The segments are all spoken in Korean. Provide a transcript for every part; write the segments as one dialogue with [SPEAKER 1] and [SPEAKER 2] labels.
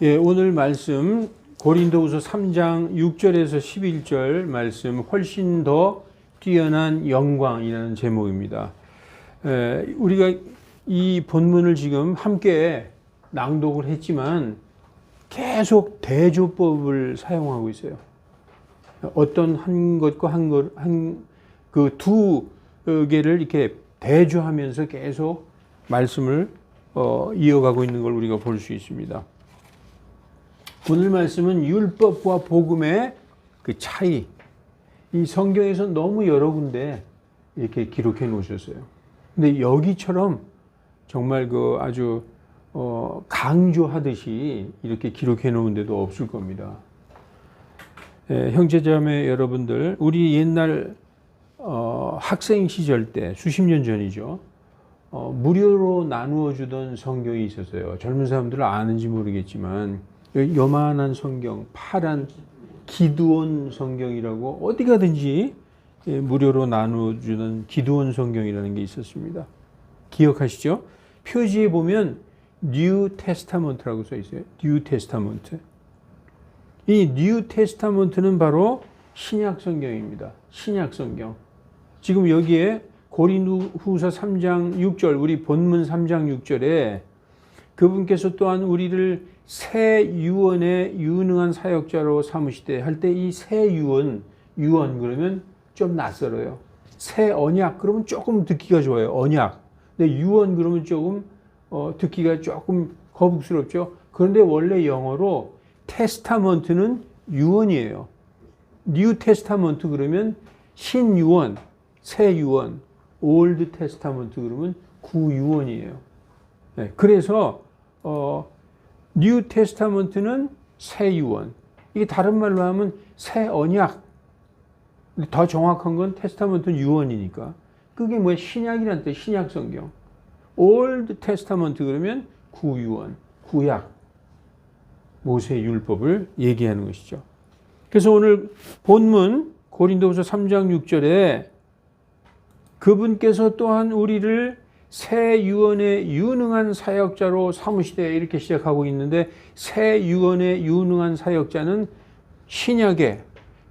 [SPEAKER 1] 예, 오늘 말씀 고린도후서 3장 6절에서 11절 말씀 훨씬 더 뛰어난 영광이라는 제목입니다. 우리가 이 본문을 지금 함께 낭독을 했지만 계속 대조법을 사용하고 있어요. 어떤 한 것과 그 두 개를 이렇게 대조하면서 계속 말씀을 이어가고 있는 걸 우리가 볼 수 있습니다. 오늘 말씀은 율법과 복음의 그 차이. 이 성경에서 너무 여러 군데 이렇게 기록해 놓으셨어요. 근데 여기처럼 정말 그 아주 강조하듯이 이렇게 기록해 놓은 데도 없을 겁니다. 형제자매 여러분들, 우리 옛날 학생 시절 때 수십 년 전이죠. 무료로 나누어 주던 성경이 있었어요. 젊은 사람들은 아는지 모르겠지만 요만한 성경, 파란 기드온 성경이라고 어디 가든지 무료로 나누어 주는 기드온 성경이라는 게 있었습니다. 기억하시죠? 표지에 보면 뉴 테스타먼트라고 써 있어요. 뉴 테스타먼트. 이 뉴 테스타먼트는 바로 신약 성경입니다. 신약 성경. 지금 여기에 고린도후서 3장 6절, 우리 본문 3장 6절에 그분께서 또한 우리를 새 유언의 유능한 사역자로 삼으시되 할 때 이 새 유언 그러면 좀 낯설어요. 새 언약 그러면 조금 듣기가 좋아요. 언약. 근데 유언 그러면 조금 듣기가 조금 거북스럽죠. 그런데 원래 영어로 테스타먼트는 유언이에요. 뉴 테스타먼트 그러면 신유언, 새 유언, 올드 테스타먼트 그러면 구유언이에요. 네, 그래서 뉴 테스타먼트는 새 유언. 이게 다른 말로 하면 새 언약. 더 정확한 건 테스타먼트는 유언이니까. 그게 뭐야? 신약이란 뜻, 신약 성경. 올드 테스타먼트 그러면 구유언, 구약. 모세 율법을 얘기하는 것이죠. 그래서 오늘 본문 고린도후서 3장 6절에 그분께서 또한 우리를 새 유언의 유능한 사역자로 삼으시되 이렇게 시작하고 있는데, 새 유언의 유능한 사역자는 신약의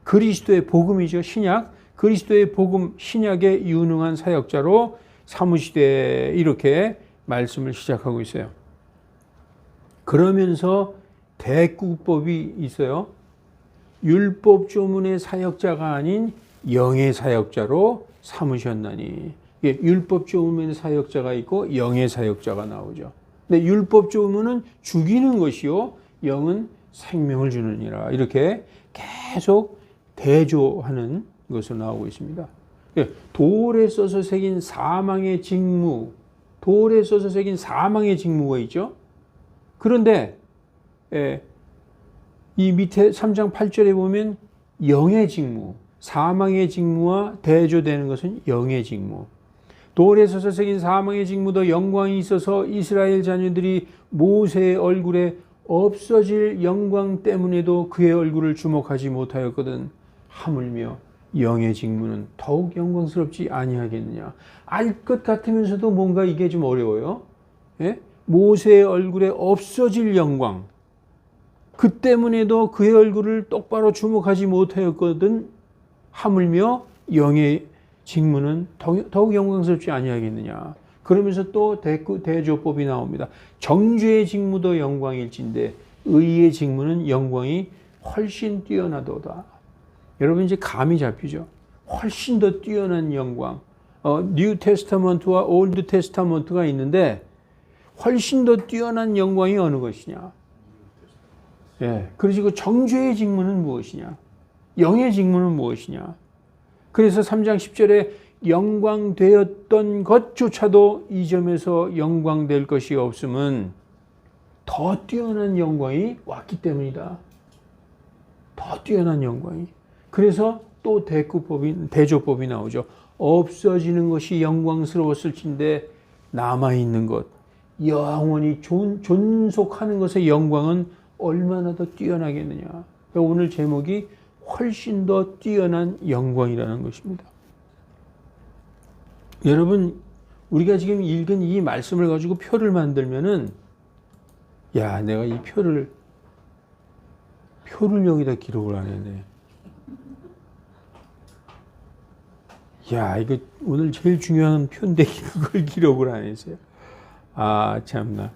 [SPEAKER 1] 그리스도의 복음이죠. 신약, 그리스도의 복음, 신약의 유능한 사역자로 삼으시되 이렇게 말씀을 시작하고 있어요. 그러면서 대꾸법이 있어요. 율법 조문의 사역자가 아닌 영의 사역자로 삼으셨나니. 율법 조문의 사역자가 있고 영의 사역자가 나오죠. 근데 율법 조문은 죽이는 것이요, 영은 생명을 주느니라. 이렇게 계속 대조하는 것으로 나오고 있습니다. 돌에 써서 새긴 사망의 직무, 돌에 써서 새긴 사망의 직무가 있죠. 그런데 이 밑에 3장 8절에 보면 영의 직무, 사망의 직무와 대조되는 것은 영의 직무. 돌에 써서 새긴 사망의 직무도 영광이 있어서 이스라엘 자녀들이 모세의 얼굴에 없어질 영광 때문에도 그의 얼굴을 주목하지 못하였거든. 하물며 영의 직무는 더욱 영광스럽지 아니하겠느냐. 알 것 같으면서도 뭔가 이게 좀 어려워요. 예? 모세의 얼굴에 없어질 영광, 그 때문에도 그의 얼굴을 똑바로 주목하지 못하였거든. 하물며 영의 직무는 더욱 영광스럽지 아니하겠느냐. 그러면서 또 대조법이 나옵니다. 정죄의 직무도 영광일진데 의의 직무는 영광이 훨씬 뛰어나도다. 여러분 이제 감이 잡히죠. 훨씬 더 뛰어난 영광. 뉴 테스타먼트와 올드 테스타먼트가 있는데 훨씬 더 뛰어난 영광이 어느 것이냐. 예. 그리고 정죄의 직무는 무엇이냐. 영의 직무는 무엇이냐. 그래서 3장 10절에 영광되었던 것조차도 이 점에서 영광될 것이 없음은 더 뛰어난 영광이 왔기 때문이다. 더 뛰어난 영광이. 그래서 또 대조법이 나오죠. 없어지는 것이 영광스러웠을진데 남아있는 것, 영원히 존속하는 것의 영광은 얼마나 더 뛰어나겠느냐. 오늘 제목이 훨씬 더 뛰어난 영광이라는 것입니다. 여러분, 우리가 지금 읽은 이 말씀을 가지고 표를 만들면은, 야, 내가 이 표를 표를 여기다 기록을 안 했네. 야, 이거 오늘 제일 중요한 표인데 그걸 기록을 안 했어요. 아, 참나.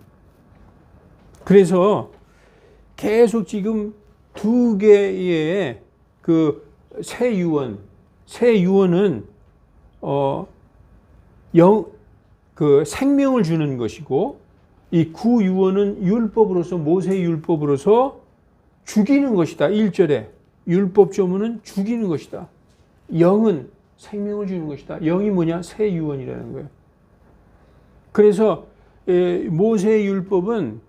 [SPEAKER 1] 그래서 계속 지금 두 개의 그 새 유언은 그 생명을 주는 것이고, 이 구유언은 율법으로서, 모세 율법으로서 죽이는 것이다. 1절에 율법 조문은 죽이는 것이다. 영은 생명을 주는 것이다. 영이 뭐냐? 새 유언이라는 거예요. 그래서 모세 율법은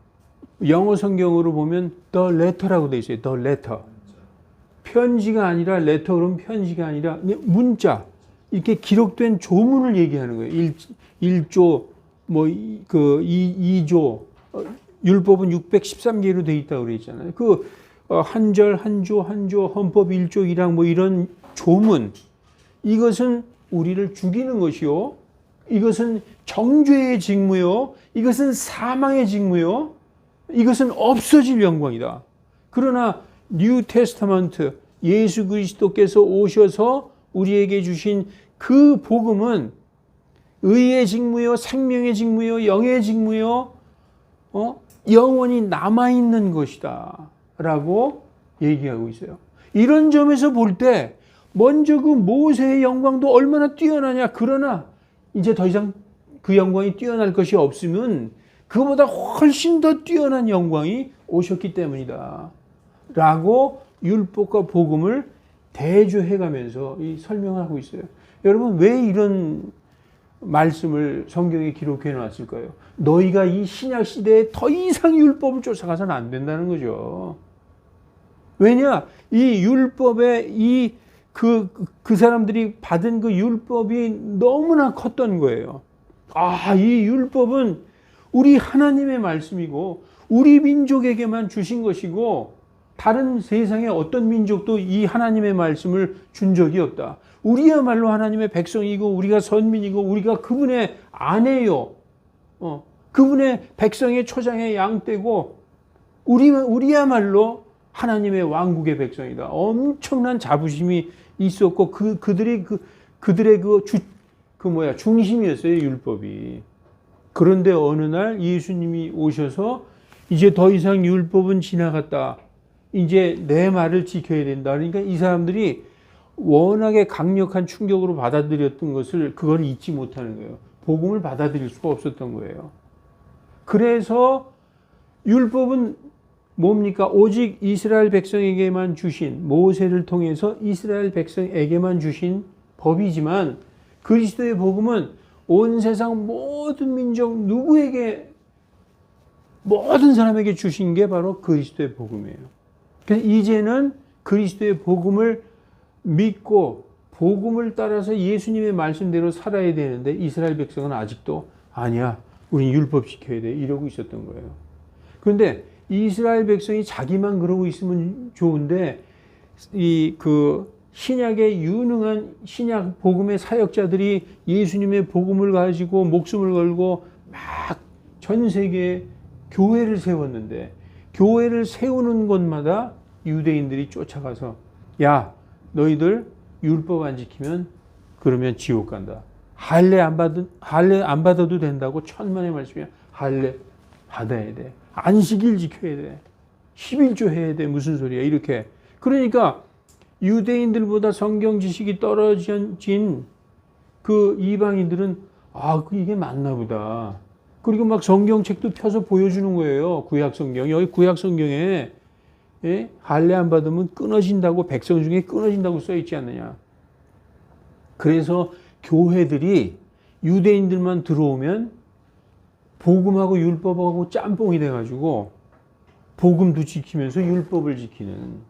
[SPEAKER 1] 영어 성경으로 보면 the letter라고 되어 있어요. the letter. 편지가 아니라 letter, 그럼 편지가 아니라 문자, 이렇게 기록된 조문을 얘기하는 거예요. 1조, 뭐, 그 2조, 율법은 613개로 되어 있다고 그랬잖아요. 그, 한 절, 한 조, 한 조, 헌법 1조 1항, 뭐 이런 조문. 이것은 우리를 죽이는 것이요. 이것은 정죄의 직무요. 이것은 사망의 직무요. 이것은 없어질 영광이다. 그러나 뉴 테스타먼트, 예수 그리스도께서 오셔서 우리에게 주신 그 복음은 의의 직무요, 생명의 직무요, 영의 직무요, 영원히 남아있는 것이다 라고 얘기하고 있어요. 이런 점에서 볼 때 먼저 그 모세의 영광도 얼마나 뛰어나냐. 그러나 이제 더 이상 그 영광이 뛰어날 것이 없으면 그보다 훨씬 더 뛰어난 영광이 오셨기 때문이다 라고 율법과 복음을 대조해가면서 설명하고 있어요. 여러분, 왜 이런 말씀을 성경에 기록해 놨을까요? 너희가 이 신약 시대에 더 이상 율법을 쫓아가서는 안 된다는 거죠. 왜냐? 이 율법에 그 사람들이 받은 그 율법이 너무나 컸던 거예요. 아, 이 율법은 우리 하나님의 말씀이고 우리 민족에게만 주신 것이고 다른 세상의 어떤 민족도 이 하나님의 말씀을 준 적이 없다. 우리야말로 하나님의 백성이고 우리가 선민이고 우리가 그분의 아내요. 그분의 백성의 초장의 양떼고 우리야말로 하나님의 왕국의 백성이다. 엄청난 자부심이 있었고 그들의 중심이었어요, 율법이. 그런데 어느 날 예수님이 오셔서 이제 더 이상 율법은 지나갔다. 이제 내 말을 지켜야 된다. 그러니까 이 사람들이 워낙에 강력한 충격으로 받아들였던 것을 그걸 잊지 못하는 거예요. 복음을 받아들일 수가 없었던 거예요. 그래서 율법은 뭡니까? 오직 이스라엘 백성에게만 주신, 모세를 통해서 이스라엘 백성에게만 주신 법이지만 그리스도의 복음은 온 세상 모든 민족 누구에게, 모든 사람에게 주신 게 바로 그리스도의 복음이에요. 그래서 이제는 그리스도의 복음을 믿고 복음을 따라서 예수님의 말씀대로 살아야 되는데 이스라엘 백성은 아직도 아니야, 우린 율법 지켜야 돼, 이러고 있었던 거예요. 그런데 이스라엘 백성이 자기만 그러고 있으면 좋은데 신약의 유능한 신약 복음의 사역자들이 예수님의 복음을 가지고 목숨을 걸고 막 전 세계에 교회를 세웠는데, 교회를 세우는 곳마다 유대인들이 쫓아가서 야, 너희들 율법 안 지키면 그러면 지옥 간다. 할례 안 받아도 된다고 천만의 말씀이야. 할례 받아야 돼. 안식일 지켜야 돼. 11조 해야 돼. 무슨 소리야. 이렇게. 그러니까 유대인들보다 성경 지식이 떨어진 그 이방인들은 이게 맞나 보다. 그리고 막 성경책도 펴서 보여주는 거예요. 구약 성경. 여기 구약 성경에 할례 안 받으면 끊어진다고, 백성 중에 끊어진다고 써 있지 않느냐. 그래서 교회들이 유대인들만 들어오면 복음하고 율법하고 짬뽕이 돼가지고 복음도 지키면서 율법을 지키는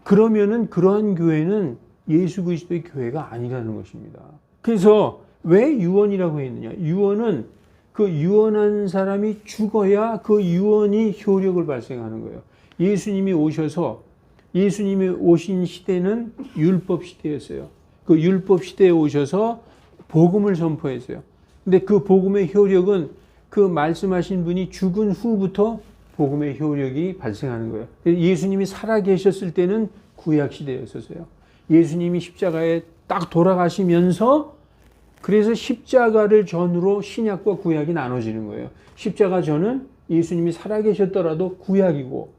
[SPEAKER 1] 그러면은 그러한 교회는 예수 그리스도의 교회가 아니라는 것입니다. 그래서 왜 유언이라고 했느냐? 유언은 그 유언한 사람이 죽어야 그 유언이 효력을 발생하는 거예요. 예수님이 오신 시대는 율법 시대였어요. 그 율법 시대에 오셔서 복음을 선포했어요. 근데 그 복음의 효력은 그 말씀하신 분이 죽은 후부터 복음의 효력이 발생하는 거예요. 예수님이 살아계셨을 때는 구약 시대였었어요. 예수님이 십자가에 딱 돌아가시면서 그래서 십자가를 전으로 신약과 구약이 나눠지는 거예요. 십자가 전은 예수님이 살아계셨더라도 구약이고,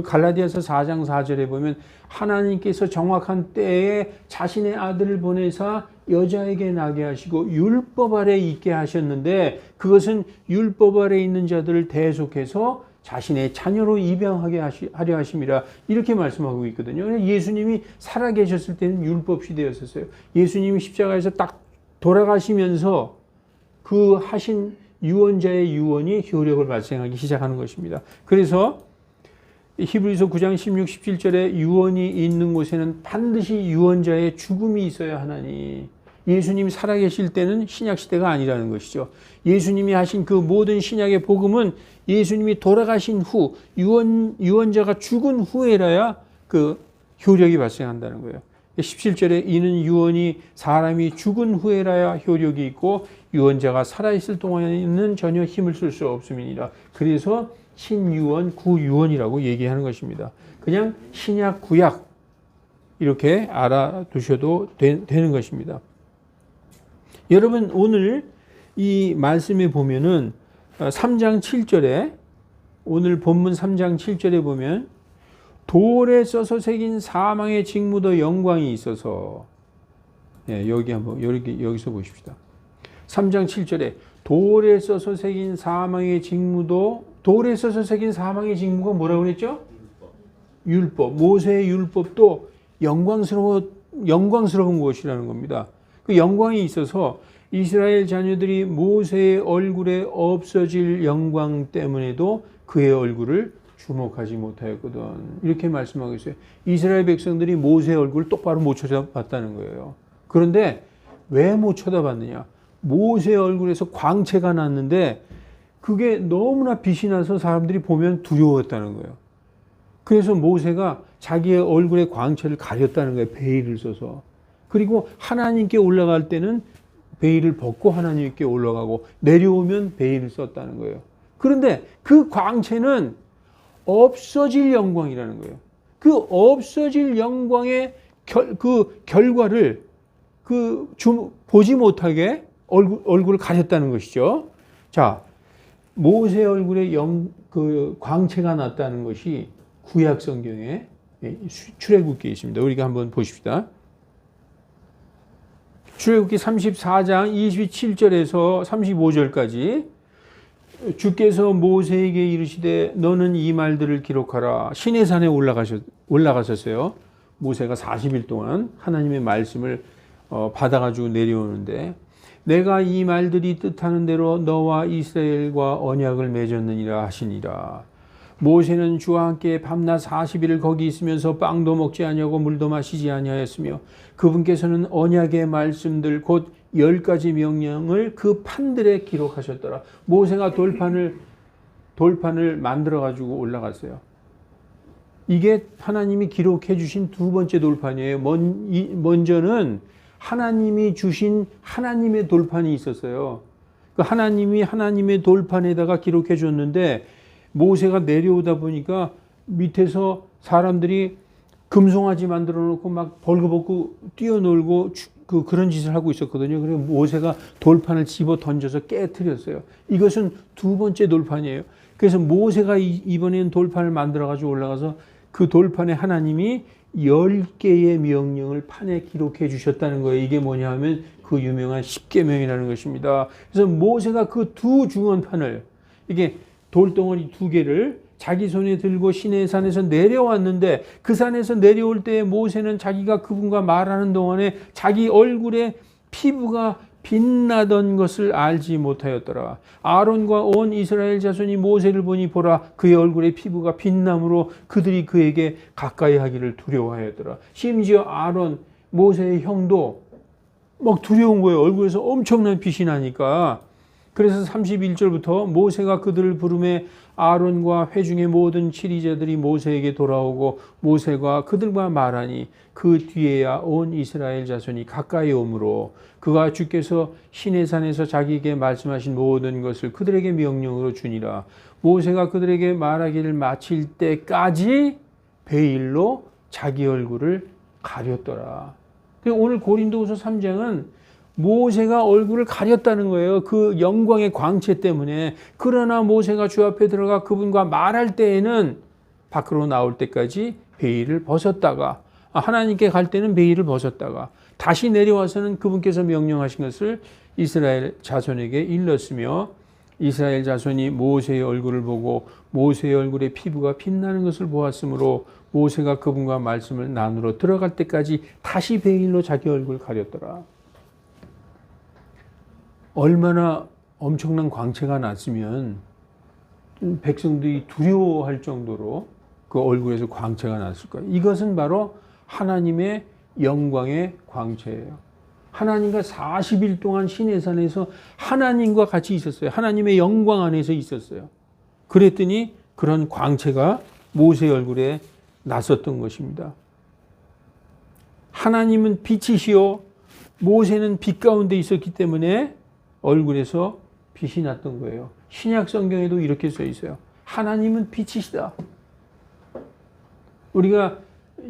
[SPEAKER 1] 갈라디아서 4장 4절에 보면 하나님께서 정확한 때에 자신의 아들을 보내사 여자에게 나게 하시고 율법 아래 있게 하셨는데, 그것은 율법 아래 있는 자들을 대속해서 자신의 자녀로 입양하게 하려 하심이라, 이렇게 말씀하고 있거든요. 예수님이 살아계셨을 때는 율법 시대였었어요. 예수님이 십자가에서 딱 돌아가시면서 그 하신 유언자의 유언이 효력을 발생하기 시작하는 것입니다. 그래서 히브리서 9장 16, 17절에 유언이 있는 곳에는 반드시 유언자의 죽음이 있어야 하나니, 예수님이 살아계실 때는 신약시대가 아니라는 것이죠. 예수님이 하신 그 모든 신약의 복음은 예수님이 돌아가신 후 유언자가 죽은 후에라야 그 효력이 발생한다는 거예요. 17절에 이는 유언이 사람이 죽은 후에라야 효력이 있고 유언자가 살아있을 동안에는 전혀 힘을 쓸 수 없음이니라. 그래서 신유언, 구유언이라고 얘기하는 것입니다. 그냥 신약, 구약 이렇게 알아두셔도 되는 것입니다. 여러분, 오늘 이 말씀에 보면은 3장 7절에, 오늘 본문 3장 7절에 보면 돌에 써서 새긴 사망의 직무도 영광이 있어서, 여기서 보십시다. 3장 7절에 돌에 써서 새긴 사망의 직무도, 돌에 써서 새긴 사망의 직무가 뭐라고 그랬죠? 율법. 모세의 율법도 영광스러운 것이라는 겁니다. 그 영광이 있어서 이스라엘 자녀들이 모세의 얼굴에 없어질 영광 때문에도 그의 얼굴을 주목하지 못하였거든. 이렇게 말씀하고 있어요. 이스라엘 백성들이 모세의 얼굴을 똑바로 못 쳐다봤다는 거예요. 그런데 왜 못 쳐다봤느냐? 모세의 얼굴에서 광채가 났는데 그게 너무나 빛이 나서 사람들이 보면 두려웠다는 거예요. 그래서 모세가 자기의 얼굴의 광채를 가렸다는 거예요. 베일을 써서. 그리고 하나님께 올라갈 때는 베일을 벗고 하나님께 올라가고, 내려오면 베일을 썼다는 거예요. 그런데 그 광채는 없어질 영광이라는 거예요. 그 없어질 영광의 그 결과를 보지 못하게 얼굴을 가렸다는 것이죠. 자, 모세 얼굴에 그 광채가 났다는 것이 구약 성경에 출애굽기에 있습니다. 우리가 한번 보십시다. 출애굽기 34장 27절에서 35절까지 주께서 모세에게 이르시되 너는 이 말들을 기록하라. 시내산에 올라가셨어요. 모세가 40일 동안 하나님의 말씀을 받아가지고 내려오는데, 내가 이 말들이 뜻하는 대로 너와 이스라엘과 언약을 맺었느니라 하시니라. 모세는 주와 함께 밤낮 40일을 거기 있으면서 빵도 먹지 아니하고 물도 마시지 아니하였으며 그분께서는 언약의 말씀들 곧 10가지 명령을 그 판들에 기록하셨더라. 모세가 돌판을 만들어 가지고 올라갔어요. 이게 하나님이 기록해 주신 두 번째 돌판이에요. 먼저는 하나님이 주신 하나님의 돌판이 있었어요. 그 하나님이 하나님의 돌판에다가 기록해 줬는데, 모세가 내려오다 보니까 밑에서 사람들이 금송아지 만들어 놓고 막 벌거벗고 뛰어놀고 그런 짓을 하고 있었거든요. 그래서 모세가 돌판을 집어 던져서 깨트렸어요. 이것은 두 번째 돌판이에요. 그래서 모세가 이번에는 돌판을 만들어 가지고 올라가서 그 돌판에 하나님이 10개의 명령을 판에 기록해 주셨다는 거예요. 이게 뭐냐 하면 그 유명한 10계명이라는 것입니다. 그래서 모세가 그 두 중언판을, 이게 돌덩어리 2개를 자기 손에 들고 시내산에서 내려왔는데, 그 산에서 내려올 때 모세는 자기가 그분과 말하는 동안에 자기 얼굴에 피부가 빛나던 것을 알지 못하였더라. 아론과 온 이스라엘 자손이 모세를 보니 보라, 그의 얼굴에 피부가 빛남으로 그들이 그에게 가까이 하기를 두려워하였더라. 심지어 아론, 모세의 형도 막 두려운 거예요. 얼굴에서 엄청난 빛이 나니까. 그래서 31절부터 모세가 그들을 부르매 아론과 회중의 모든 치리자들이 모세에게 돌아오고 모세가 그들과 말하니 그 뒤에야 온 이스라엘 자손이 가까이 오므로 그가 주께서 시내산에서 자기에게 말씀하신 모든 것을 그들에게 명령으로 주니라. 모세가 그들에게 말하기를 마칠 때까지 베일로 자기 얼굴을 가렸더라. 오늘 고린도후서 3장은 모세가 얼굴을 가렸다는 거예요. 그 영광의 광채 때문에. 그러나 모세가 주 앞에 들어가 그분과 말할 때에는 밖으로 나올 때까지 베일을 벗었다가, 하나님께 갈 때는 베일을 벗었다가 다시 내려와서는 그분께서 명령하신 것을 이스라엘 자손에게 일렀으며, 이스라엘 자손이 모세의 얼굴을 보고 모세의 얼굴에 피부가 빛나는 것을 보았으므로 모세가 그분과 말씀을 나누러 들어갈 때까지 다시 베일로 자기 얼굴을 가렸더라. 얼마나 엄청난 광채가 났으면 백성들이 두려워할 정도로 그 얼굴에서 광채가 났을까요? 이것은 바로 하나님의 영광의 광채예요. 하나님과 40일 동안 시내산에서 하나님과 같이 있었어요. 하나님의 영광 안에서 있었어요. 그랬더니 그런 광채가 모세의 얼굴에 났었던 것입니다. 하나님은 빛이시요 모세는 빛 가운데 있었기 때문에 얼굴에서 빛이 났던 거예요. 신약 성경에도 이렇게 써 있어요. 하나님은 빛이시다. 우리가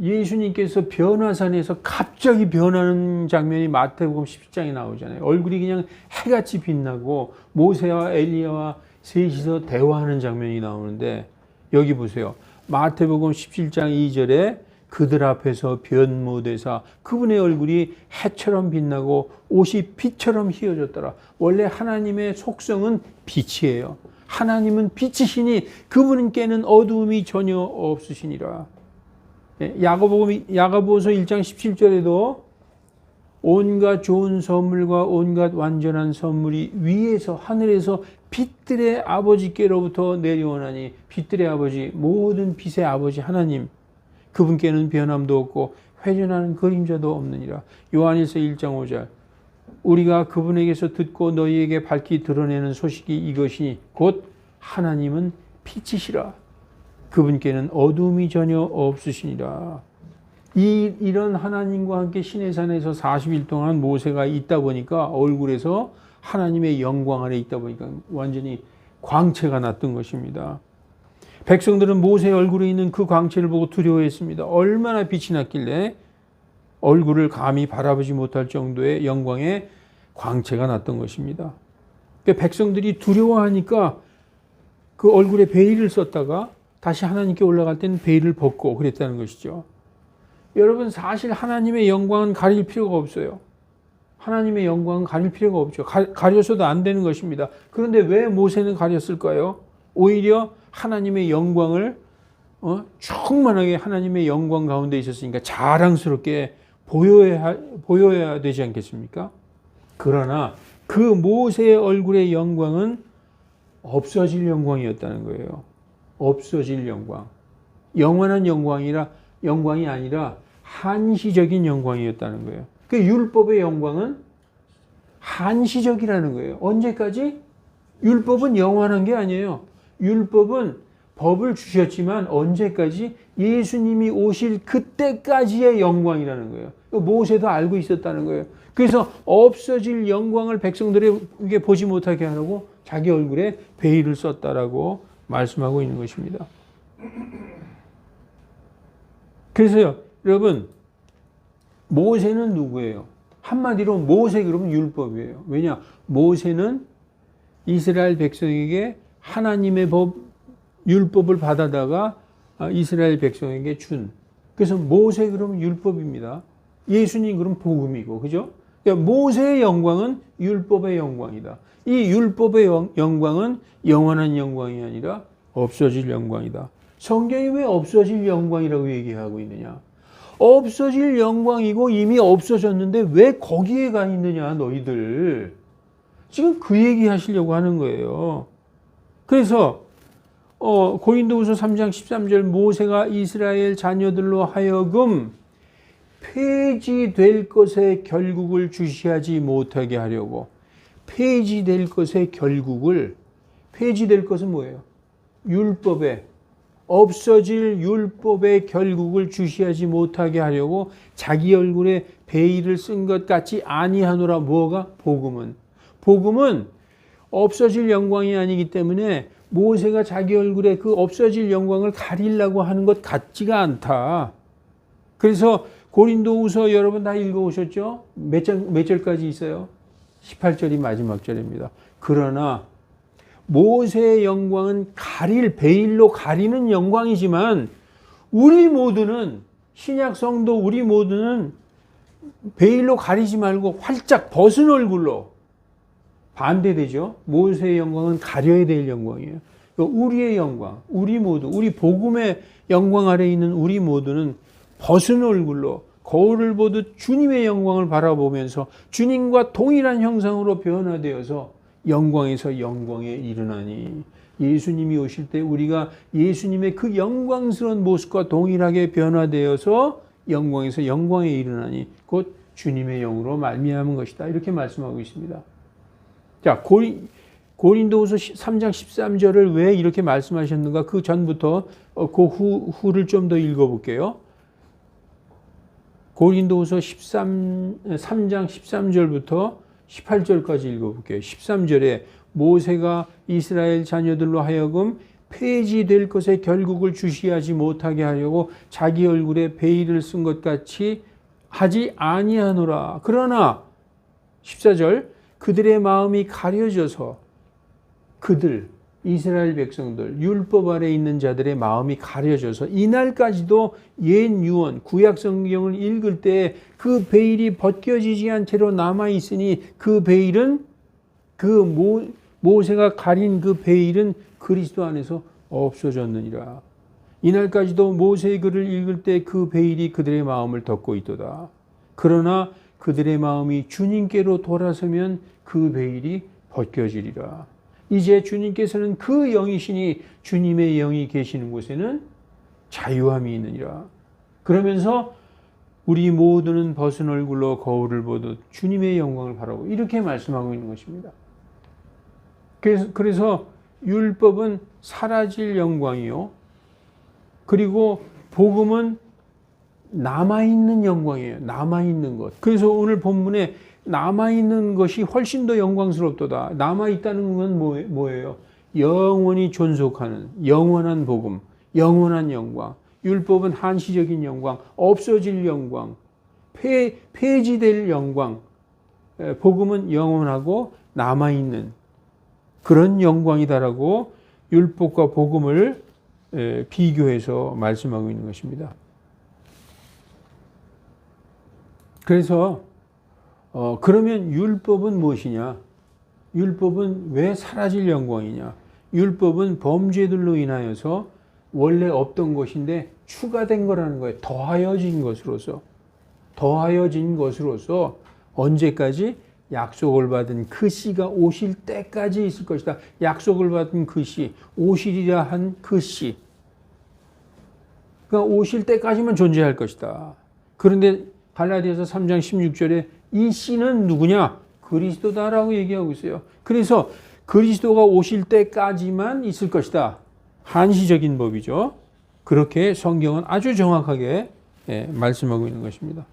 [SPEAKER 1] 예수님께서 변화산에서 갑자기 변하는 장면이 마태복음 17장에 나오잖아요. 얼굴이 그냥 해같이 빛나고 모세와 엘리야와 셋이서 대화하는 장면이 나오는데, 여기 보세요. 마태복음 17장 2절에 그들 앞에서 변모되사 그분의 얼굴이 해처럼 빛나고 옷이 빛처럼 희어졌더라. 원래 하나님의 속성은 빛이에요. 하나님은 빛이시니 그분께는 어두움이 전혀 없으시니라. 야고보서 1장 17절에도 온갖 좋은 선물과 온갖 완전한 선물이 위에서 하늘에서 빛들의 아버지께로부터 내려오나니, 빛들의 아버지, 모든 빛의 아버지 하나님, 그분께는 변함도 없고 회전하는 그림자도 없느니라. 요한일서 1장 5절, 우리가 그분에게서 듣고 너희에게 밝히 드러내는 소식이 이것이니 곧 하나님은 빛이시라. 그분께는 어두움이 전혀 없으시니라. 이런 하나님과 함께 시내산에서 40일 동안 모세가 있다 보니까 얼굴에서 하나님의 영광 안에 있다 보니까 완전히 광채가 났던 것입니다. 백성들은 모세의 얼굴에 있는 그 광채를 보고 두려워했습니다. 얼마나 빛이 났길래 얼굴을 감히 바라보지 못할 정도의 영광의 광채가 났던 것입니다. 백성들이 두려워하니까 그 얼굴에 베일을 썼다가 다시 하나님께 올라갈 때는 베일을 벗고 그랬다는 것이죠. 여러분, 사실 하나님의 영광은 가릴 필요가 없어요. 하나님의 영광은 가릴 필요가 없죠. 가려서도 안 되는 것입니다. 그런데 왜 모세는 가렸을까요? 오히려 하나님의 영광을 충만하게 하나님의 영광 가운데 있었으니까 자랑스럽게 보여야 되지 않겠습니까? 그러나 그 모세의 얼굴의 영광은 없어질 영광이었다는 거예요. 없어질 영광. 영원한 영광이 아니라 한시적인 영광이었다는 거예요. 그 율법의 영광은 한시적이라는 거예요. 언제까지? 율법은 영원한 게 아니에요. 율법은 법을 주셨지만 언제까지? 예수님이 오실 그때까지의 영광이라는 거예요. 모세도 알고 있었다는 거예요. 그래서 없어질 영광을 백성들에게 보지 못하게 하려고 자기 얼굴에 베일을 썼다라고 말씀하고 있는 것입니다. 그래서요, 여러분, 모세는 누구예요? 한마디로 모세 그러면 율법이에요. 왜냐? 모세는 이스라엘 백성에게 하나님의 법, 율법을 받아다가 이스라엘 백성에게 준. 그래서 모세 그러면 율법입니다. 예수님 그러면 복음이고, 그죠? 그러니까 모세의 영광은 율법의 영광이다. 이 율법의 영광은 영원한 영광이 아니라 없어질 영광이다. 성경이 왜 없어질 영광이라고 얘기하고 있느냐? 없어질 영광이고 이미 없어졌는데 왜 거기에 가 있느냐, 너희들. 지금 그 얘기 하시려고 하는 거예요. 그래서 고린도후서 3장 13절, 모세가 이스라엘 자녀들로 하여금 폐지될 것의 결국을 주시하지 못하게 하려고 폐지될 것의 결국을, 폐지될 것은 뭐예요? 율법에, 없어질 율법의 결국을 주시하지 못하게 하려고 자기 얼굴에 베일을 쓴 것 같이 아니하노라. 뭐가? 복음은 없어질 영광이 아니기 때문에 모세가 자기 얼굴에 그 없어질 영광을 가리려고 하는 것 같지가 않다. 그래서 고린도후서 여러분 다 읽어오셨죠? 몇 절까지 있어요? 18절이 마지막 절입니다. 그러나 모세의 영광은 베일로 가리는 영광이지만 우리 모두는, 신약 성도 우리 모두는 베일로 가리지 말고 활짝 벗은 얼굴로, 반대되죠. 모세의 영광은 가려야 될 영광이에요. 우리의 영광, 우리 모두, 우리 복음의 영광 아래 있는 우리 모두는 벗은 얼굴로 거울을 보듯 주님의 영광을 바라보면서 주님과 동일한 형상으로 변화되어서 영광에서 영광에 이르나니, 예수님이 오실 때 우리가 예수님의 그 영광스러운 모습과 동일하게 변화되어서 영광에서 영광에 이르나니 곧 주님의 영으로 말미암은 것이다. 이렇게 말씀하고 있습니다. 자, 고린도후서 3장 13절을 왜 이렇게 말씀하셨는가? 그 전부터 그 후를 좀 더 읽어볼게요. 고린도후서 3장 13절부터 18절까지 읽어볼게요. 13절에 모세가 이스라엘 자녀들로 하여금 폐지될 것의 결국을 주시하지 못하게 하려고 자기 얼굴에 베일을 쓴 것 같이 하지 아니하노라. 그러나 14절, 그들의 마음이 가려져서, 이스라엘 백성들, 율법 아래 있는 자들의 마음이 가려져서 이날까지도 옛 유언, 구약 성경을 읽을 때 그 베일이 벗겨지지 않은 채로 남아 있으니 그 베일은, 모세가 가린 그 베일은 그리스도 안에서 없어졌느니라. 이날까지도 모세의 글을 읽을 때 그 베일이 그들의 마음을 덮고 있도다. 그러나 그들의 마음이 주님께로 돌아서면 그 베일이 벗겨지리라. 이제 주님께서는 그 영이시니 주님의 영이 계시는 곳에는 자유함이 있느니라. 그러면서 우리 모두는 벗은 얼굴로 거울을 보듯 주님의 영광을 바라고, 이렇게 말씀하고 있는 것입니다. 그래서 율법은 사라질 영광이요, 그리고 복음은 남아있는 영광이에요. 남아있는 것. 그래서 오늘 본문에 남아있는 것이 훨씬 더 영광스럽도다. 남아있다는 건 뭐예요? 영원히 존속하는 영원한 복음, 영원한 영광. 율법은 한시적인 영광, 없어질 영광, 폐지될 영광. 복음은 영원하고 남아있는 그런 영광이다라고 율법과 복음을 비교해서 말씀하고 있는 것입니다. 그래서 그러면 율법은 무엇이냐? 율법은 왜 사라질 영광이냐? 율법은 범죄들로 인하여서 원래 없던 것인데 추가된 거라는 거예요. 더하여진 것으로서 언제까지? 약속을 받은 그 씨가 오실 때까지 있을 것이다. 약속을 받은 그 씨, 오시리라 한 그 씨. 그러니까 오실 때까지만 존재할 것이다. 그런데 갈라디아서 3장 16절에 이 씨는 누구냐? 그리스도다라고 얘기하고 있어요. 그래서 그리스도가 오실 때까지만 있을 것이다. 한시적인 법이죠. 그렇게 성경은 아주 정확하게 말씀하고 있는 것입니다.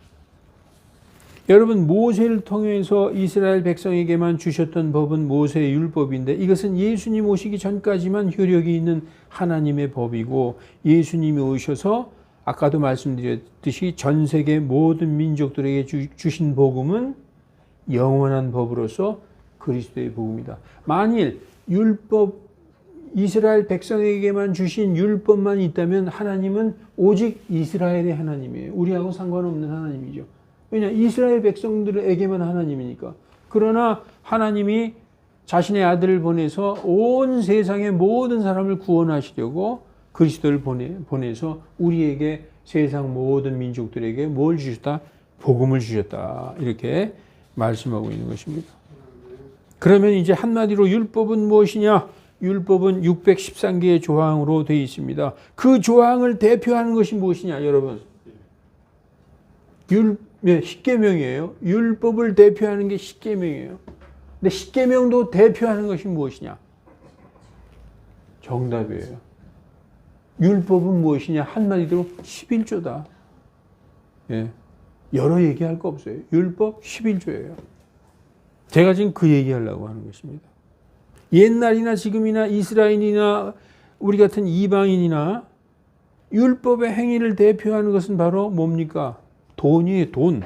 [SPEAKER 1] 여러분, 모세를 통해서 이스라엘 백성에게만 주셨던 법은 모세의 율법인데 이것은 예수님 오시기 전까지만 효력이 있는 하나님의 법이고, 예수님이 오셔서 아까도 말씀드렸듯이 전 세계 모든 민족들에게 주신 복음은 영원한 법으로서 그리스도의 복음이다. 만일 율법, 이스라엘 백성에게만 주신 율법만 있다면 하나님은 오직 이스라엘의 하나님이에요. 우리하고 상관없는 하나님이죠. 왜냐? 이스라엘 백성들에게만 하나님이니까. 그러나 하나님이 자신의 아들을 보내서 온 세상의 모든 사람을 구원하시려고 그리스도를 보내서 우리에게, 세상 모든 민족들에게 뭘 주셨다? 복음을 주셨다. 이렇게 말씀하고 있는 것입니다. 그러면 이제 한마디로 율법은 무엇이냐? 율법은 613개의 조항으로 되어 있습니다. 그 조항을 대표하는 것이 무엇이냐, 여러분? 십계명이에요. 율법을 대표하는 게 십계명이에요. 근데 십계명도 대표하는 것이 무엇이냐? 정답이에요. 율법은 무엇이냐? 한마디로 11조다. 예. 여러 얘기할 거 없어요. 율법 11조예요. 제가 지금 그 얘기하려고 하는 것입니다. 옛날이나 지금이나 이스라엘이나 우리 같은 이방인이나 율법의 행위를 대표하는 것은 바로 뭡니까? 돈이에요, 돈.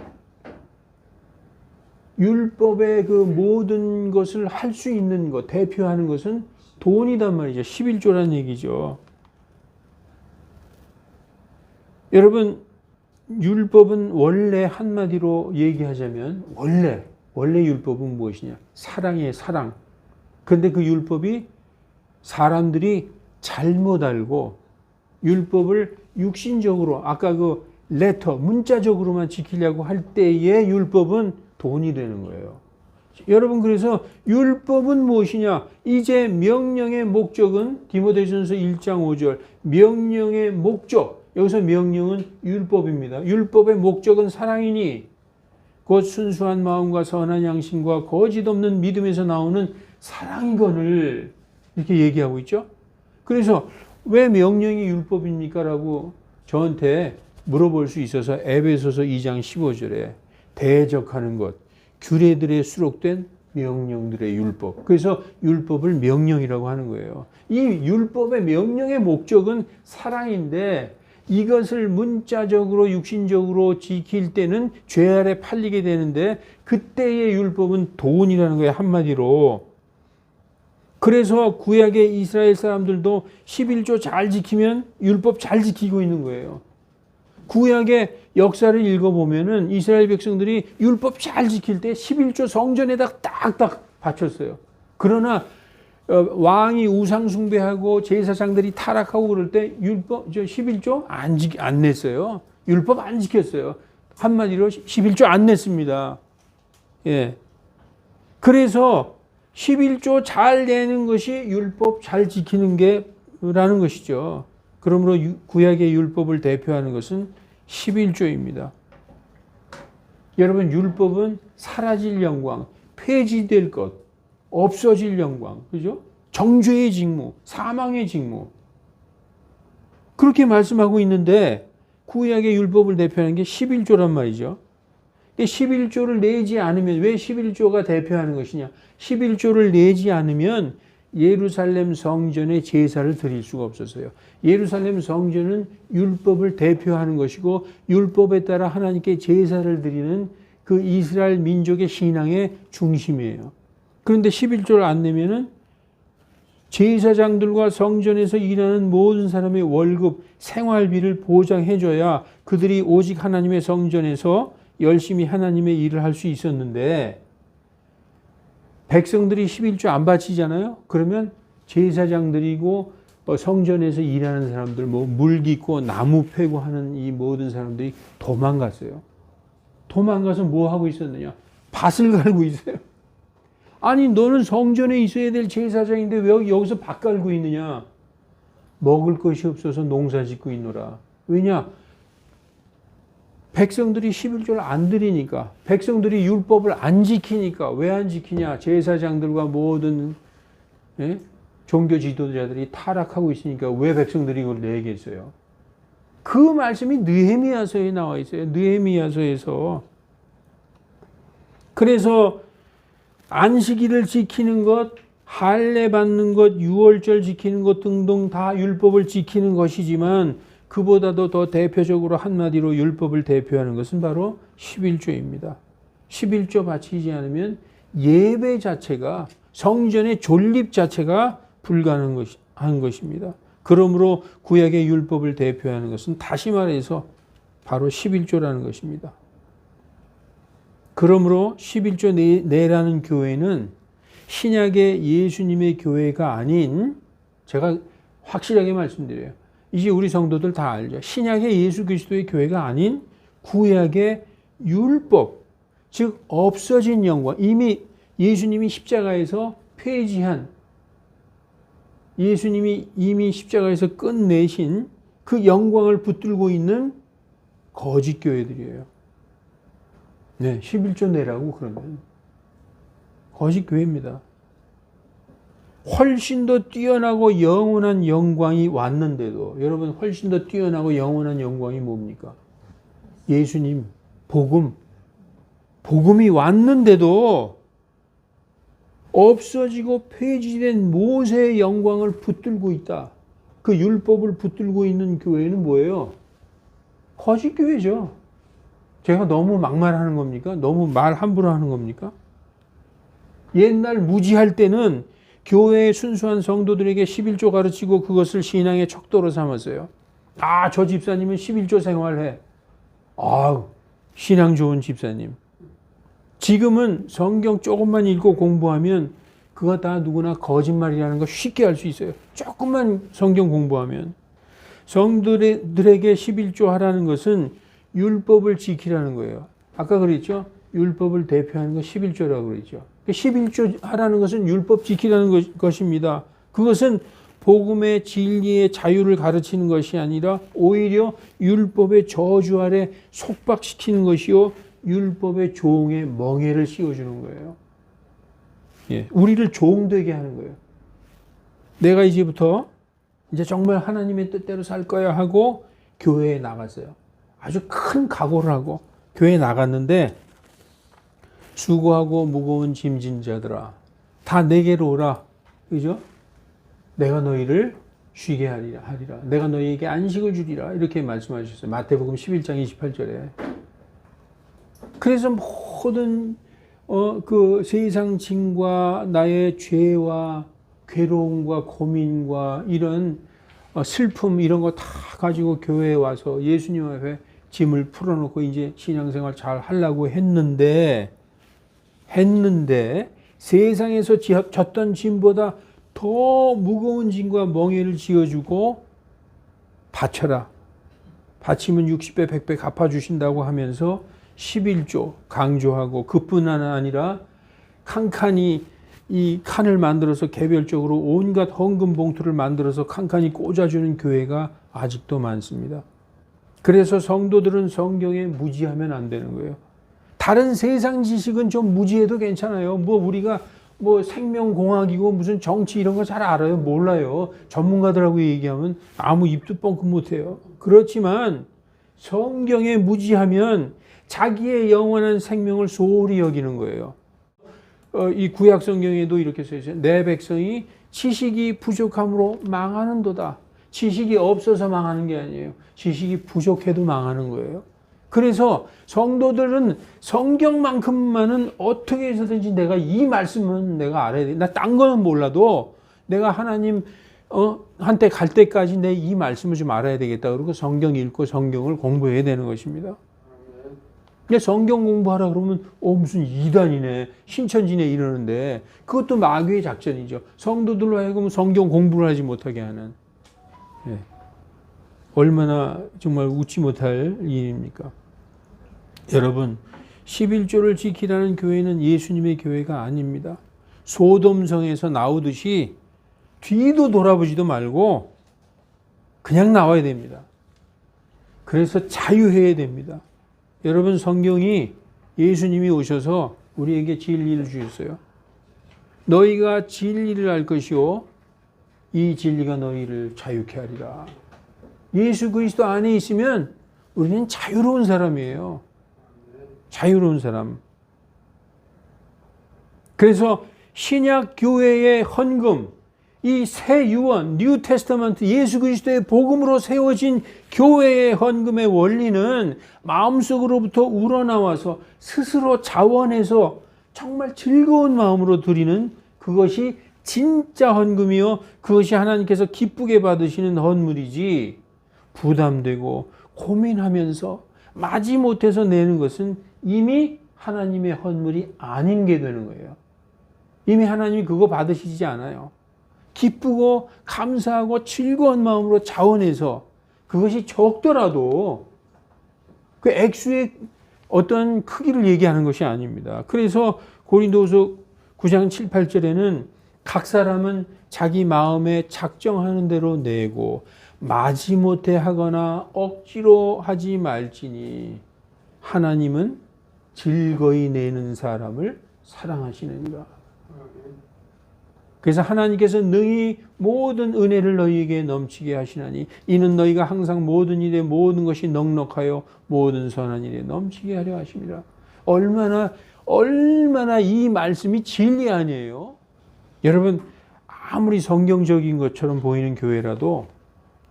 [SPEAKER 1] 율법의 그 모든 것을 할 수 있는 것, 대표하는 것은 돈이단 말이죠. 11조란 얘기죠. 여러분, 율법은 원래 한마디로 얘기하자면 원래 율법은 무엇이냐? 사랑이에요, 사랑. 그런데 그 율법이 사람들이 잘못 알고 율법을 육신적으로 아까 그 레터 문자적으로만 지키려고 할 때의 율법은 돈이 되는 거예요. 여러분, 그래서 율법은 무엇이냐? 이제 명령의 목적은 디모데전서 1장 5절 명령의 목적, 여기서 명령은 율법입니다. 율법의 목적은 사랑이니 곧 순수한 마음과 선한 양심과 거짓 없는 믿음에서 나오는 사랑이거늘 이렇게 얘기하고 있죠. 그래서 왜 명령이 율법입니까? 라고 저한테 물어볼 수 있어서 에베소서 2장 15절에 대적하는 것, 규례들에 수록된 명령들의 율법. 그래서 율법을 명령이라고 하는 거예요. 이 율법의 명령의 목적은 사랑인데 이것을 문자적으로 육신적으로 지킬 때는 죄 아래 팔리게 되는데 그때의 율법은 돈이라는 거예요. 한마디로. 그래서 구약의 이스라엘 사람들도 11조 잘 지키면 율법 잘 지키고 있는 거예요. 구약의 역사를 읽어보면은 이스라엘 백성들이 율법 잘 지킬 때 11조 성전에다 딱딱 바쳤어요. 그러나 왕이 우상 숭배하고 제사장들이 타락하고 그럴 때 율법 11조 안 냈어요. 율법 안 지켰어요. 한마디로 11조 안 냈습니다. 예. 그래서 11조 잘 내는 것이 율법 잘 지키는 게라는 것이죠. 그러므로 구약의 율법을 대표하는 것은 11조입니다. 여러분, 율법은 사라질 영광, 폐지될 것, 없어질 영광, 그죠? 정죄의 직무, 사망의 직무. 그렇게 말씀하고 있는데 구약의 율법을 대표하는 게 11조란 말이죠. 11조를 내지 않으면, 왜 11조가 대표하는 것이냐? 11조를 내지 않으면 예루살렘 성전에 제사를 드릴 수가 없었어요. 예루살렘 성전은 율법을 대표하는 것이고 율법에 따라 하나님께 제사를 드리는 그 이스라엘 민족의 신앙의 중심이에요. 그런데 11조를 안 내면은 제사장들과 성전에서 일하는 모든 사람의 월급, 생활비를 보장해줘야 그들이 오직 하나님의 성전에서 열심히 하나님의 일을 할 수 있었는데 백성들이 11조 안 바치잖아요. 그러면 제사장들이고 성전에서 일하는 사람들, 물 깃고 나무 패고 하는 이 모든 사람들이 도망갔어요. 도망가서 뭐 하고 있었느냐? 밭을 갈고 있어요. 아니, 너는 성전에 있어야 될 제사장인데 왜 여기서 밭 갈고 있느냐? 먹을 것이 없어서 농사 짓고 있노라. 왜냐? 백성들이 11조를 안 드리니까, 백성들이 율법을 안 지키니까. 왜 안 지키냐? 제사장들과 모든 종교 지도자들이 타락하고 있으니까 왜 백성들이 이걸 내겠어요? 그 말씀이 느헤미야서에 나와 있어요. 느헤미야서에서. 그래서 안식일을 지키는 것, 할례 받는 것, 유월절 지키는 것 등등 다 율법을 지키는 것이지만 그보다도 더 대표적으로 한마디로 율법을 대표하는 것은 바로 11조입니다. 11조 바치지 않으면 예배 자체가, 성전의 존립 자체가 불가능한 것입니다. 그러므로 구약의 율법을 대표하는 것은 다시 말해서 바로 11조라는 것입니다. 그러므로 11조 내라는 교회는 신약의 예수님의 교회가 아닌, 제가 확실하게 말씀드려요. 이제 우리 성도들 다 알죠. 신약의 예수 그리스도의 교회가 아닌 구약의 율법, 즉 없어진 영광, 이미 예수님이 십자가에서 폐지한, 예수님이 이미 십자가에서 끝내신 그 영광을 붙들고 있는 거짓 교회들이에요. 네, 11조 내라고 그러면. 거짓 교회입니다. 훨씬 더 뛰어나고 영원한 영광이 왔는데도, 여러분, 훨씬 더 뛰어나고 영원한 영광이 뭡니까? 예수님, 복음이 왔는데도 없어지고 폐지된 모세의 영광을 붙들고 있다. 그 율법을 붙들고 있는 교회는 뭐예요? 거짓 교회죠. 제가 너무 막말하는 겁니까? 너무 말 함부로 하는 겁니까? 옛날 무지할 때는 교회의 순수한 성도들에게 11조 가르치고 그것을 신앙의 척도로 삼았어요. 아, 저 집사님은 11조 생활해. 아, 신앙 좋은 집사님. 지금은 성경 조금만 읽고 공부하면 그거 다 누구나 거짓말이라는 거 쉽게 알 수 있어요. 조금만 성경 공부하면. 성도들에게 11조 하라는 것은 율법을 지키라는 거예요. 아까 그랬죠? 율법을 대표하는 거 11조라고 그랬죠. 11조 하라는 것은 율법 지키라는 것입니다. 그것은 복음의 진리의 자유를 가르치는 것이 아니라 오히려 율법의 저주 아래 속박시키는 것이요, 율법의 종에 멍에를 씌워주는 거예요. 예, 우리를 종되게 하는 거예요. 내가 이제부터 이제 정말 하나님의 뜻대로 살 거야 하고 교회에 나갔어요. 아주 큰 각오를 하고 교회에 나갔는데, 수고하고 무거운 짐진 자들아, 다 내게로 오라. 그죠? 내가 너희를 쉬게 하리라. 내가 너희에게 안식을 주리라. 이렇게 말씀하셨어요. 마태복음 11장 28절에. 그래서 모든 그 세상 짐과 나의 죄와 괴로움과 고민과 이런 슬픔 이런 거 다 가지고 교회에 와서 예수님 앞에 짐을 풀어놓고 이제 신앙생활 잘 하려고 했는데 세상에서 졌던 짐보다 더 무거운 짐과 멍에를 지어주고 바쳐라. 바치면 60배 100배 갚아주신다고 하면서 11조 강조하고, 그뿐 아니라 칸칸이 이 칸을 만들어서 개별적으로 온갖 헌금 봉투를 만들어서 칸칸이 꽂아주는 교회가 아직도 많습니다. 그래서 성도들은 성경에 무지하면 안 되는 거예요. 다른 세상 지식은 좀 무지해도 괜찮아요. 우리가 생명공학이고 무슨 정치 이런 거 잘 알아요? 몰라요. 전문가들하고 얘기하면 아무 입도 뻥끗 못해요. 그렇지만 성경에 무지하면 자기의 영원한 생명을 소홀히 여기는 거예요. 이 구약 성경에도 이렇게 써 있어요. 내 백성이 지식이 부족함으로 망하는도다. 지식이 없어서 망하는 게 아니에요. 지식이 부족해도 망하는 거예요. 그래서 성도들은 성경만큼만은 어떻게 해서든지 내가 이 말씀은 내가 알아야 돼. 나 딴 거는 몰라도 내가 하나님 한테 갈 때까지 내 이 말씀을 좀 알아야 되겠다. 그리고 성경 읽고 성경을 공부해야 되는 것입니다. 성경 공부하라 그러면 무슨 이단이네, 신천지네 이러는데, 그것도 마귀의 작전이죠. 성도들로 하여금 성경 공부를 하지 못하게 하는. 예. 얼마나 정말 웃지 못할 일입니까? 여러분, 11조를 지키라는 교회는 예수님의 교회가 아닙니다. 소돔성에서 나오듯이 뒤도 돌아보지도 말고 그냥 나와야 됩니다. 그래서 자유해야 됩니다. 여러분, 성경이 예수님이 오셔서 우리에게 진리를 주셨어요. 너희가 진리를 알 것이요 이 진리가 너희를 자유케 하리라. 예수 그리스도 안에 있으면 우리는 자유로운 사람이에요. 자유로운 사람. 그래서 신약 교회의 헌금, 이 새 유언, 뉴 테스터먼트, 예수 그리스도의 복음으로 세워진 교회의 헌금의 원리는 마음속으로부터 우러나와서 스스로 자원해서 정말 즐거운 마음으로 드리는 그것이 진짜 헌금이요, 그것이 하나님께서 기쁘게 받으시는 헌물이지, 부담되고 고민하면서 마지못해서 내는 것은 이미 하나님의 헌물이 아닌 게 되는 거예요. 이미 하나님이 그거 받으시지 않아요. 기쁘고 감사하고 즐거운 마음으로 자원해서, 그것이 적더라도 그 액수의 어떤 크기를 얘기하는 것이 아닙니다. 그래서 고린도후서 9장 7, 8절에는 각 사람은 자기 마음에 작정하는 대로 내고 마지못해 하거나 억지로 하지 말지니 하나님은 즐거이 내는 사람을 사랑하시느니라. 그래서 하나님께서 능히 모든 은혜를 너희에게 넘치게 하시나니 이는 너희가 항상 모든 일에 모든 것이 넉넉하여 모든 선한 일에 넘치게 하려 하십니다. 얼마나 이 말씀이 진리 아니에요? 여러분, 아무리 성경적인 것처럼 보이는 교회라도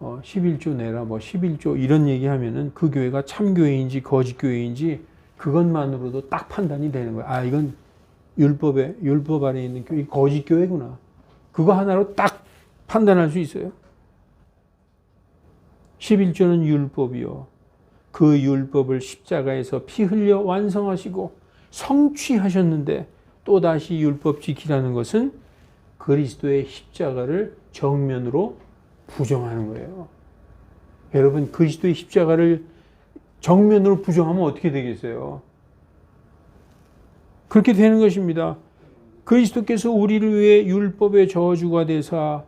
[SPEAKER 1] 11조 내라, 11조 이런 얘기하면은 그 교회가 참 교회인지 거짓 교회인지 그것만으로도 딱 판단이 되는 거예요. 아, 이건 율법 아래 있는 교회, 거짓 교회구나. 그거 하나로 딱 판단할 수 있어요. 11조는 율법이요. 그 율법을 십자가에서 피 흘려 완성하시고 성취하셨는데 또다시 율법 지키라는 것은 그리스도의 십자가를 정면으로 부정하는 거예요. 여러분, 그리스도의 십자가를 정면으로 부정하면 어떻게 되겠어요? 그렇게 되는 것입니다. 그리스도께서 우리를 위해 율법의 저주가 되사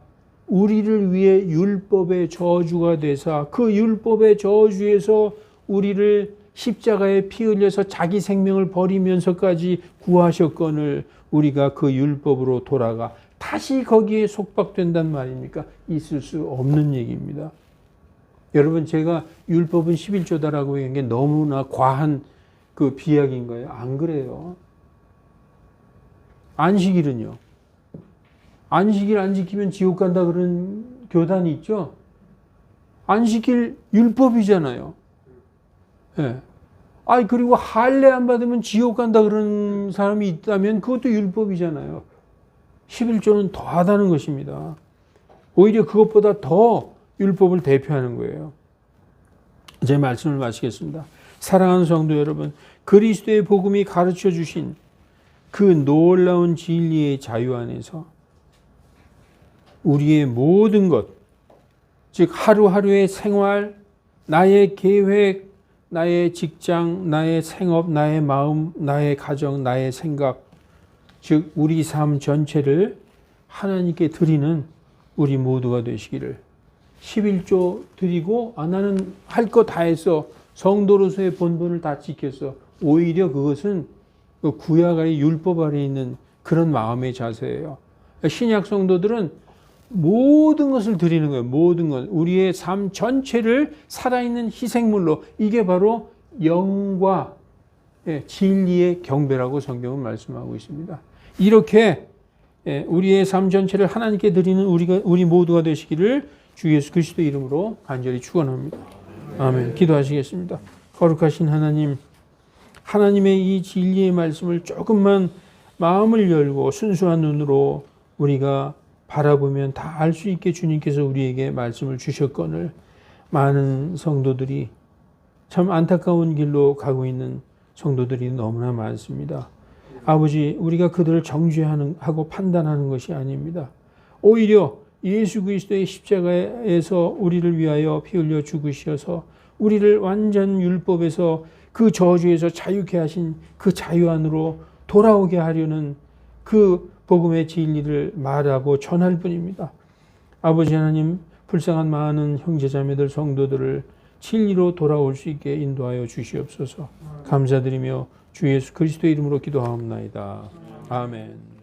[SPEAKER 1] 우리를 위해 율법의 저주가 되사 그 율법의 저주에서 우리를 십자가에 피 흘려서 자기 생명을 버리면서까지 구하셨거늘 우리가 그 율법으로 돌아가 다시 거기에 속박된단 말입니까? 있을 수 없는 얘기입니다. 여러분, 제가 율법은 11조다라고 얘기한 게 너무나 과한 그 비약인 거예요. 안 그래요. 안식일은요. 안식일 안 지키면 지옥 간다 그런 교단이 있죠. 안식일 율법이잖아요. 예. 그리고 할례 안 받으면 지옥 간다 그런 사람이 있다면 그것도 율법이잖아요. 11조는 더하다는 것입니다. 오히려 그것보다 더 율법을 대표하는 거예요. 제 말씀을 마치겠습니다. 사랑하는 성도 여러분, 그리스도의 복음이 가르쳐 주신 그 놀라운 진리의 자유 안에서 우리의 모든 것, 즉 하루하루의 생활, 나의 계획, 나의 직장, 나의 생업, 나의 마음, 나의 가정, 나의 생각, 즉 우리 삶 전체를 하나님께 드리는 우리 모두가 되시기를 11조 드리고 나는 할 거 다 했어. 성도로서의 본분을 다 지켰어. 오히려 그것은 구약 아래 율법 아래 있는 그런 마음의 자세예요. 신약 성도들은 모든 것을 드리는 거예요. 모든 것. 우리의 삶 전체를 살아있는 희생물로 이게 바로 영과 진리의 경배라고 성경은 말씀하고 있습니다. 이렇게 우리의 삶 전체를 하나님께 드리는 우리 모두가 되시기를 주 예수 그리스도 이름으로 간절히 축원합니다. 아멘. 기도하시겠습니다. 거룩하신 하나님, 하나님의 이 진리의 말씀을 조금만 마음을 열고 순수한 눈으로 우리가 바라보면 다 알 수 있게 주님께서 우리에게 말씀을 주셨거늘 많은 성도들이 참 안타까운 길로 가고 있는 성도들이 너무나 많습니다. 아버지, 우리가 그들을 정죄하고 판단하는 것이 아닙니다. 오히려 예수 그리스도의 십자가에서 우리를 위하여 피 흘려 죽으셔서 우리를 완전 율법에서 그 저주에서 자유케 하신 그 자유 안으로 돌아오게 하려는 그 복음의 진리를 말하고 전할 뿐입니다. 아버지 하나님, 불쌍한 많은 형제자매들 성도들을 진리로 돌아올 수 있게 인도하여 주시옵소서. 감사드리며 주 예수 그리스도의 이름으로 기도하옵나이다. 아멘.